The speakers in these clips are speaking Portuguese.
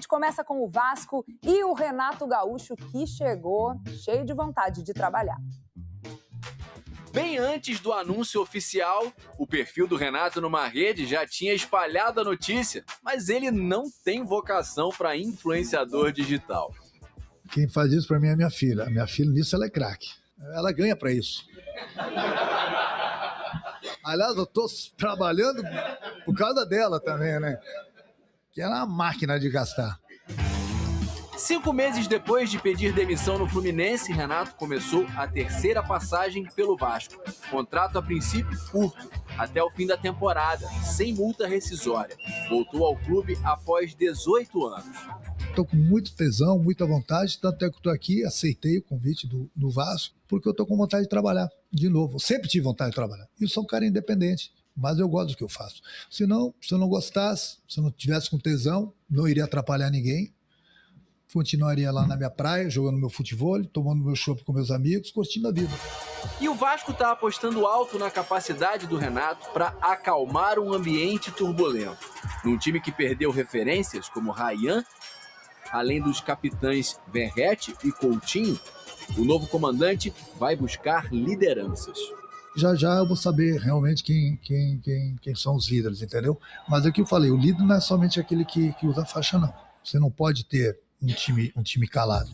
A gente começa com o Vasco e o Renato Gaúcho, que chegou cheio de vontade de trabalhar. Bem antes do anúncio oficial, o perfil do Renato numa rede já tinha espalhado a notícia, mas ele não tem vocação para influenciador digital. Quem faz isso para mim é minha filha. A minha filha nisso ela é craque. Ela ganha para isso. Aliás, eu estou trabalhando por causa dela também, né? Que ela é uma máquina de gastar. 5 meses depois de pedir demissão no Fluminense, Renato começou a terceira passagem pelo Vasco. Contrato a princípio curto, até o fim da temporada, sem multa rescisória. Voltou ao clube após 18 anos. Estou com muito tesão, muita vontade, tanto é que estou aqui, aceitei o convite do Vasco, porque eu estou com vontade de trabalhar de novo. Eu sempre tive vontade de trabalhar. Eu sou um cara independente, mas eu gosto do que eu faço. Senão, se eu não gostasse, se eu não tivesse com tesão, não iria atrapalhar ninguém. Continuaria lá na minha praia, jogando meu futebol, tomando meu chopp com meus amigos, curtindo a vida. E o Vasco está apostando alto na capacidade do Renato para acalmar um ambiente turbulento. Num time que perdeu referências como Ryan, além dos capitães Verratti e Coutinho, o novo comandante vai buscar lideranças. Já eu vou saber realmente quem são os líderes, entendeu? Mas é o que eu falei, o líder não é somente aquele que usa faixa, não. Você não pode ter um time calado.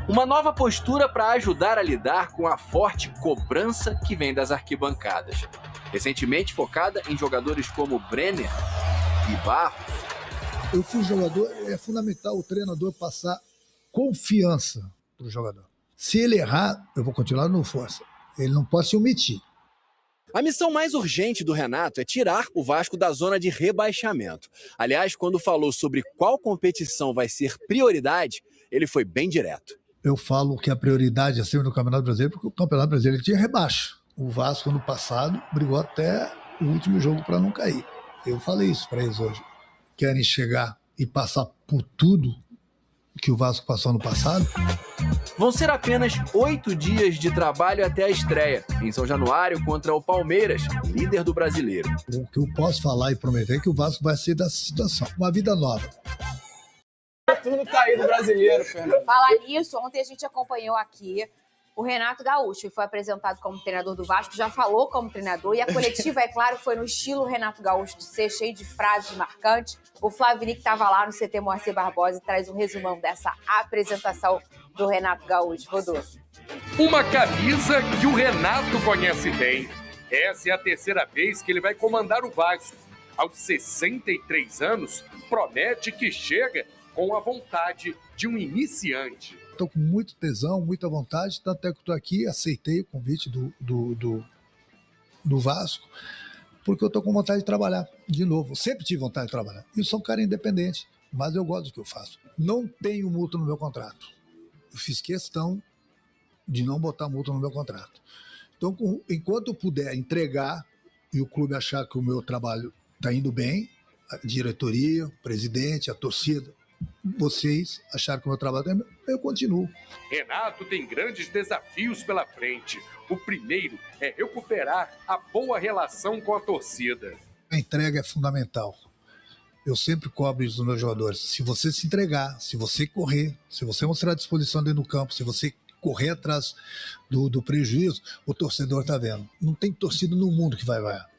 Uma nova postura para ajudar a lidar com a forte cobrança que vem das arquibancadas. Recentemente focada em jogadores como Brenner e Barros. Eu fui jogador, é fundamental o treinador passar confiança para o jogador. Se ele errar, eu vou continuar no força. Ele não pode se omitir. A missão mais urgente do Renato é tirar o Vasco da zona de rebaixamento. Aliás, quando falou sobre qual competição vai ser prioridade, ele foi bem direto. Eu falo que a prioridade é sempre no Campeonato Brasileiro, porque o Campeonato Brasileiro tinha rebaixa. O Vasco, ano passado, brigou até o último jogo para não cair. Eu falei isso para eles hoje. Querem chegar e passar por tudo que o Vasco passou no passado? Vão ser apenas 8 dias de trabalho até a estreia, em São Januário, contra o Palmeiras, líder do Brasileiro. O que eu posso falar e prometer é que o Vasco vai ser dessa situação. Uma vida nova. Tudo caído brasileiro, Fernando. Falar nisso, ontem a gente acompanhou aqui o Renato Gaúcho, que foi apresentado como treinador do Vasco, já falou como treinador, e a coletiva, é claro, foi no estilo Renato Gaúcho de ser cheio de frases marcantes. O Flávio Nick estava lá no CT Moacir Barbosa e traz um resumão dessa apresentação do Renato Gaúcho. Rodolfo. Uma camisa que o Renato conhece bem. Essa é a terceira vez que ele vai comandar o Vasco. Aos 63 anos, promete que chega com a vontade de um iniciante. Estou com muito tesão, muita vontade, tanto é que estou aqui, aceitei o convite do Vasco, porque eu estou com vontade de trabalhar de novo. Eu sempre tive vontade de trabalhar. Eu sou um cara independente, mas eu gosto do que eu faço. Não tenho multa no meu contrato. Eu fiz questão de não botar multa no meu contrato. Então, enquanto eu puder entregar e o clube achar que o meu trabalho está indo bem, a diretoria, o presidente, a torcida, vocês acharam que o meu trabalho é, eu continuo. Renato tem grandes desafios pela frente. O primeiro é recuperar a boa relação com a torcida. A entrega é fundamental. Eu sempre cobro isso dos meus jogadores. Se você se entregar, se você correr, se você mostrar disposição dentro do campo, se você correr atrás do prejuízo, o torcedor está vendo. Não tem torcida no mundo que vai vaiar.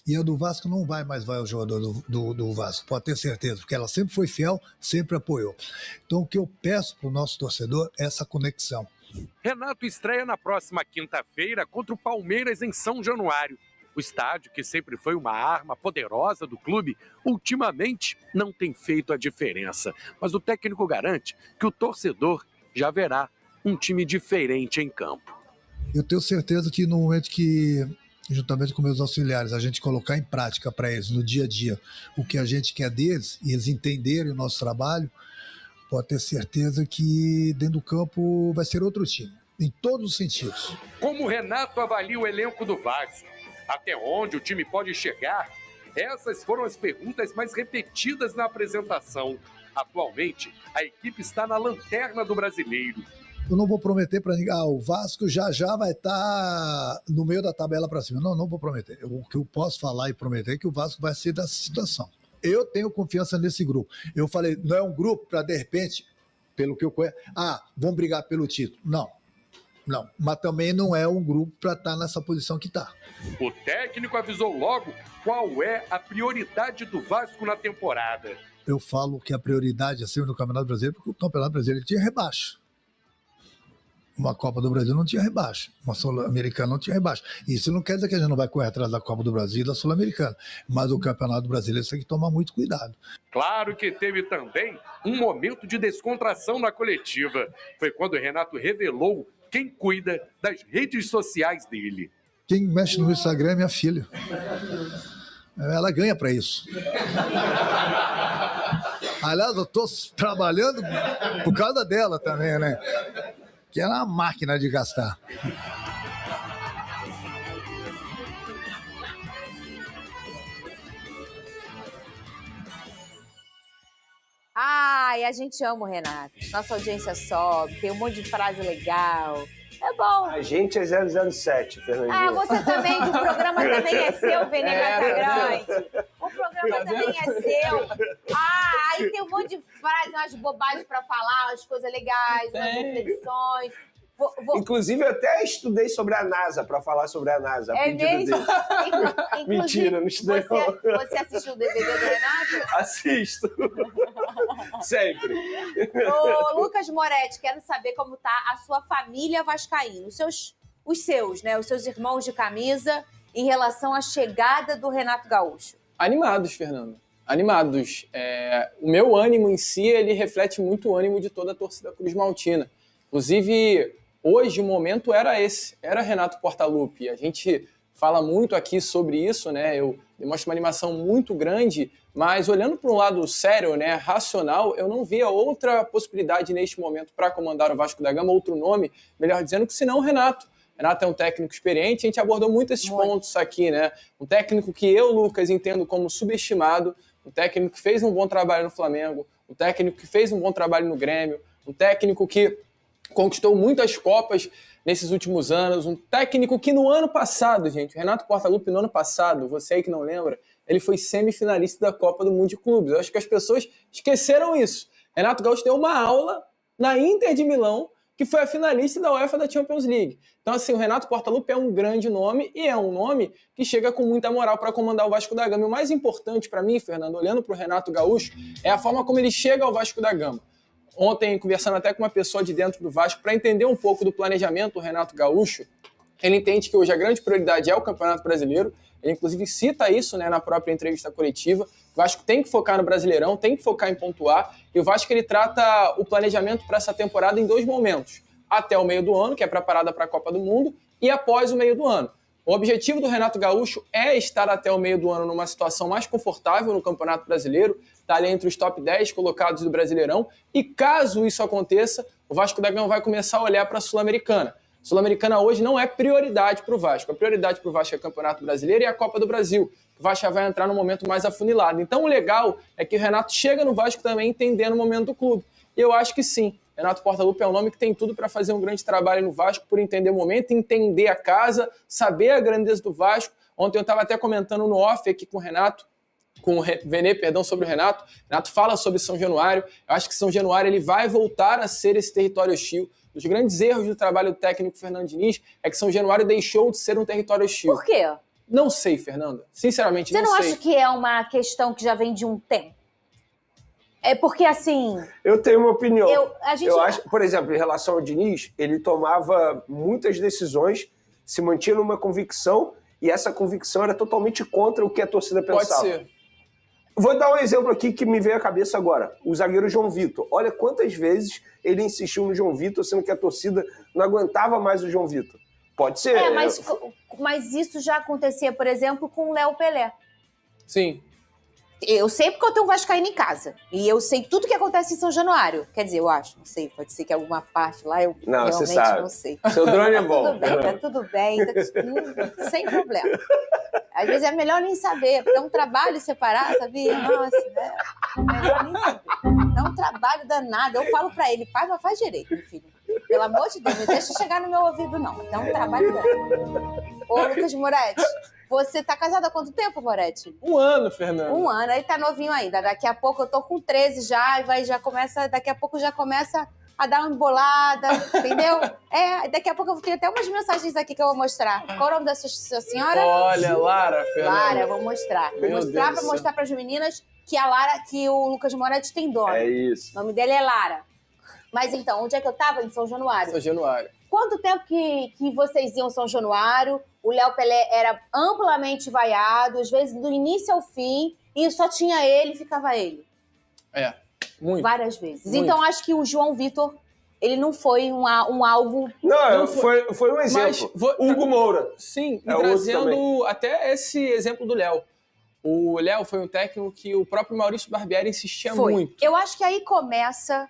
E a do Vasco não vai mais vaiar o jogador do Vasco, pode ter certeza, porque ela sempre foi fiel, sempre apoiou. Então o que eu peço para o nosso torcedor é essa conexão. Renato estreia na próxima quinta-feira contra o Palmeiras em São Januário. O estádio, que sempre foi uma arma poderosa do clube, ultimamente não tem feito a diferença. Mas o técnico garante que o torcedor já verá um time diferente em campo. Eu tenho certeza que no momento que, juntamente com meus auxiliares, a gente colocar em prática para eles no dia a dia o que a gente quer deles e eles entenderem o nosso trabalho, pode ter certeza que dentro do campo vai ser outro time, em todos os sentidos. Como o Renato avalia o elenco do Vasco? Até onde o time pode chegar? Essas foram as perguntas mais repetidas na apresentação. Atualmente, a equipe está na lanterna do Brasileiro. Eu não vou prometer para ninguém, o Vasco já vai estar no meio da tabela para cima. Não vou prometer. O que eu posso falar e prometer é que o Vasco vai ser dessa situação. Eu tenho confiança nesse grupo. Eu falei, não é um grupo para, de repente, pelo que eu conheço, vão brigar pelo título. Não. Mas também não é um grupo para estar nessa posição que está. O técnico avisou logo qual é a prioridade do Vasco na temporada. Eu falo que a prioridade é sempre no Campeonato Brasileiro, porque o Campeonato Brasileiro tinha rebaixa. Uma Copa do Brasil não tinha rebaixa. Uma Sul-Americana não tinha rebaixa. Isso não quer dizer que a gente não vai correr atrás da Copa do Brasil e da Sul-Americana. Mas o Campeonato Brasileiro você tem que tomar muito cuidado. Claro que teve também um momento de descontração na coletiva. Foi quando o Renato revelou quem cuida das redes sociais dele. Quem mexe no Instagram é minha filha. Ela ganha para isso. Aliás, eu estou trabalhando por causa dela também, né? Que é uma máquina de gastar. Ai, a gente ama o Renato. Nossa audiência sobe, tem um monte de frase legal. É bom. A gente é 007, Fernandinho. Você também, que o programa também é seu, Vene Casagrande. O programa também é seu. Aí tem um monte de frases, umas bobagens pra falar, umas coisas legais, umas reflexões. Inclusive, eu até estudei sobre a NASA, para falar sobre a NASA. É mesmo? Mentira, não estudei. Você assistiu o DVD do Renato? Assisto. Sempre. Ô, Lucas Moretti, quero saber como tá a sua família vascaína, os seus, né? Os seus irmãos de camisa, em relação à chegada do Renato Gaúcho. Animados, Fernando. Animados. O meu ânimo em si, ele reflete muito o ânimo de toda a torcida cruzmaltina. Inclusive, hoje o momento era esse, era Renato Portaluppi. A gente fala muito aqui sobre isso, né? Eu demonstro uma animação muito grande, mas olhando para um lado sério, né, racional, eu não via outra possibilidade neste momento para comandar o Vasco da Gama, outro nome, melhor dizendo, que senão o Renato. Renato é um técnico experiente, a gente abordou muito esses pontos aqui, né? Um técnico que eu, Lucas, entendo como subestimado, um técnico que fez um bom trabalho no Flamengo, um técnico que fez um bom trabalho no Grêmio, um técnico que conquistou muitas Copas nesses últimos anos, um técnico que no ano passado, gente, o Renato Portaluppi no ano passado, você aí que não lembra, ele foi semifinalista da Copa do Mundo de Clubes. Eu acho que as pessoas esqueceram isso. Renato Gaúcho deu uma aula na Inter de Milão, que foi a finalista da UEFA da Champions League. Então, assim, o Renato Portaluppi é um grande nome e é um nome que chega com muita moral para comandar o Vasco da Gama. E o mais importante para mim, Fernando, olhando para o Renato Gaúcho, é a forma como ele chega ao Vasco da Gama. Ontem, conversando até com uma pessoa de dentro do Vasco, para entender um pouco do planejamento do Renato Gaúcho, ele entende que hoje a grande prioridade é o Campeonato Brasileiro. Ele, inclusive, cita isso, né, na própria entrevista coletiva. O Vasco tem que focar no Brasileirão, tem que focar em pontuar. E o Vasco ele trata o planejamento para essa temporada em 2 momentos. Até o meio do ano, que é preparada para a Copa do Mundo, e após o meio do ano. O objetivo do Renato Gaúcho é estar até o meio do ano numa situação mais confortável no Campeonato Brasileiro, estar ali entre os top 10 colocados do Brasileirão, e caso isso aconteça, o Vasco da Gama vai começar a olhar para a Sul-Americana. A Sul-Americana hoje não é prioridade para o Vasco. A prioridade para o Vasco é o Campeonato Brasileiro e a Copa do Brasil. O Vasco já vai entrar num momento mais afunilado. Então o legal é que o Renato chega no Vasco também entendendo o momento do clube. E eu acho que sim. Renato Portaluppi é um nome que tem tudo para fazer um grande trabalho no Vasco, por entender o momento, entender a casa, saber a grandeza do Vasco. Ontem eu estava até comentando no off aqui com o Renato, com o Vene, sobre o Renato. Renato fala sobre São Januário. Eu acho que São Januário ele vai voltar a ser esse território hostil. Um dos grandes erros do trabalho do técnico Fernando Diniz é que São Januário deixou de ser um território hostil. Por quê? Não sei, Fernanda. Sinceramente, não sei. Você não sei. acha que é uma questão que já vem de um tempo? É porque, assim... Eu tenho uma opinião. Eu acho, por exemplo, em relação ao Diniz, ele tomava muitas decisões, se mantinha numa convicção, e essa convicção era totalmente contra o que a torcida pensava. Pode ser. Vou dar um exemplo aqui que me veio à cabeça agora. O zagueiro João Vitor. Olha quantas vezes ele insistiu no João Vitor, sendo que a torcida não aguentava mais o João Vitor. Pode ser. Mas isso já acontecia, por exemplo, com o Léo Pelé. Sim. Eu sei porque eu tenho um vascaíno em casa. E eu sei tudo que acontece em São Januário. Quer dizer, eu acho, não sei. Pode ser que alguma parte lá eu realmente não sei. Seu drone é bom. Tá tudo bem. Sem problema. Às vezes é melhor nem saber. Porque é um trabalho separar, sabia? Nossa, né? Melhor nem saber. É um trabalho danado. Eu falo pra ele, pai, mas faz direito, meu filho. Pelo amor de Deus, não deixa chegar no meu ouvido, não. É um trabalho danado. Ô, Lucas Moretti, Você tá casada há quanto tempo, Moretti? 1 ano, Fernando. 1 ano, ele tá novinho ainda. Daqui a pouco eu tô com 13 já, e daqui a pouco já começa a dar uma embolada, entendeu? Daqui a pouco eu tenho até umas mensagens aqui que eu vou mostrar. Qual o nome da sua senhora? Olha, Lara, Fernando. Lara, eu vou mostrar. Vou Meu mostrar Deus pra do mostrar pras meninas que o Lucas Moretti tem dono. É isso. O nome dele é Lara. Mas então, onde é que eu tava? Em São Januário. São Januário. Quanto tempo que vocês iam em São Januário? O Léo Pelé era amplamente vaiado, às vezes do início ao fim, e só tinha ele e ficava ele. Muito. Várias vezes. Muito. Então, acho que o João Vitor, ele não foi um alvo... Não, foi um exemplo. Mas Hugo Moura. Sim, e É outro trazendo até esse exemplo do Léo. O Léo foi um técnico que o próprio Maurício Barbieri insistia muito. Eu acho que aí começa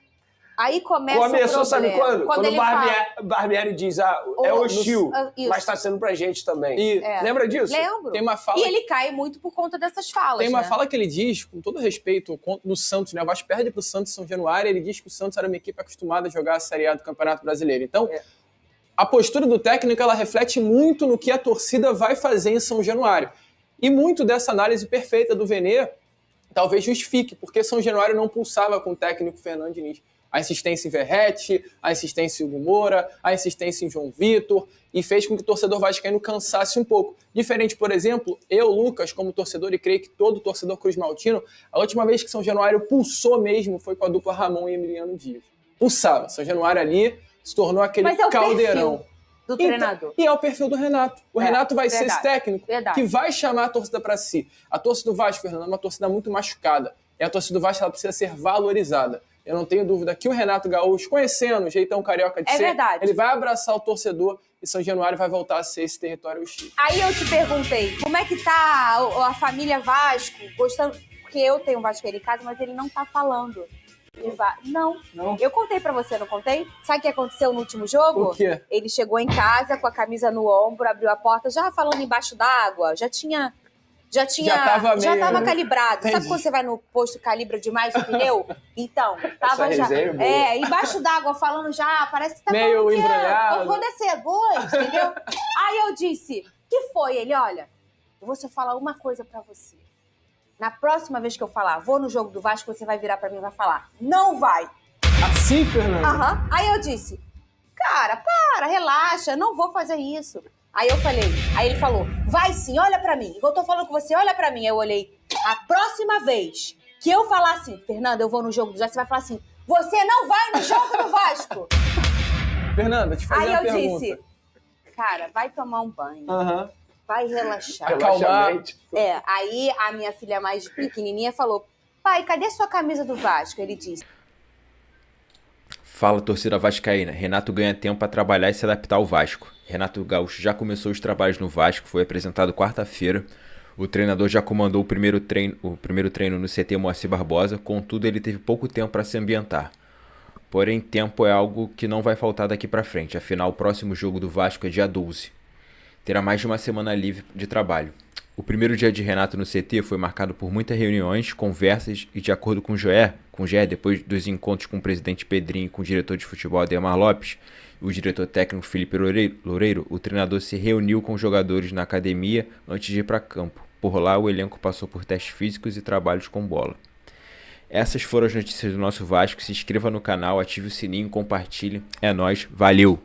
o Começou, problema. sabe quando? Quando o ele fala... Barbieri diz, é hostil, mas tá sendo pra gente também. Lembra disso? Lembro. Tem uma fala... E ele cai muito por conta dessas falas, Tem uma né? fala que ele diz, com todo respeito, no Santos, né? O Vasco perde pro Santos em São Januário, ele diz que o Santos era uma equipe acostumada a jogar a Série A do Campeonato Brasileiro. Então, a postura do técnico, ela reflete muito no que a torcida vai fazer em São Januário. E muito dessa análise perfeita do Venê talvez justifique, porque São Januário não pulsava com o técnico Fernando Diniz. A insistência em Verratti, a insistência em Hugo Moura, a insistência em João Vitor, e fez com que o torcedor vascaíno cansasse um pouco. Diferente, por exemplo, eu, Lucas, como torcedor, e creio que todo torcedor cruzmaltino, a última vez que São Januário pulsou mesmo foi com a dupla Ramon e Emiliano Dias. Pulsava. São Januário ali se tornou aquele caldeirão. Do treinador. E é o perfil do Renato. O Renato vai ser esse técnico que vai chamar a torcida para si. A torcida do Vasco, Fernando, é uma torcida muito machucada. E a torcida do Vasco ela precisa ser valorizada. Eu não tenho dúvida que o Renato Gaúcho, conhecendo o jeitão carioca de ser, verdade. ele vai abraçar o torcedor e São Januário vai voltar a ser esse território hostil. Aí eu te perguntei, como é que tá a família Vasco? Gostando, porque eu tenho um vascaíno em casa, mas ele não tá falando. Não. Eu contei pra você, não contei? Sabe o que aconteceu no último jogo? O quê? Ele chegou em casa com a camisa no ombro, abriu a porta, já falando embaixo d'água, já tava calibrado. Entendi. Sabe quando você vai no posto e calibra demais o pneu? Então, tava Essa já. resenha é boa. Embaixo d'água, falando já, parece que tá meio falando que embrulhado. eu vou descer dois, entendeu? Aí eu disse, que foi? Ele, olha, eu vou só falar uma coisa pra você. Na próxima vez que eu falar, vou no jogo do Vasco, você vai virar pra mim e vai falar, não vai. Assim, Fernando? Aham. Aí eu disse, cara, para, relaxa, não vou fazer isso. Aí eu falei, aí ele falou, vai sim, olha pra mim. Eu tô falando com você, olha pra mim. Aí eu olhei, a próxima vez que eu falar assim, Fernanda, eu vou no jogo do Vasco, você vai falar assim, você não vai no jogo do Vasco. Fernanda, te fazer uma pergunta. Aí eu disse, cara, vai tomar um banho. Vai relaxar. Acalmar. Aí a minha filha mais pequenininha falou, pai, cadê sua camisa do Vasco? Ele disse. Fala, torcida vascaína. Renato ganha tempo para trabalhar e se adaptar ao Vasco. Renato Gaúcho já começou os trabalhos no Vasco, foi apresentado quarta-feira. O treinador já comandou o primeiro treino no CT Moacir Barbosa, contudo ele teve pouco tempo para se ambientar. Porém, tempo é algo que não vai faltar daqui para frente, afinal o próximo jogo do Vasco é dia 12. Terá mais de uma semana livre de trabalho. O primeiro dia de Renato no CT foi marcado por muitas reuniões, conversas e, de acordo com o GE, depois dos encontros com o presidente Pedrinho e com o diretor de futebol Ademar Lopes e o diretor técnico Felipe Loureiro, o treinador se reuniu com os jogadores na academia antes de ir para campo. Por lá, o elenco passou por testes físicos e trabalhos com bola. Essas foram as notícias do nosso Vasco. Se inscreva no canal, ative o sininho, compartilhe. É nóis, valeu!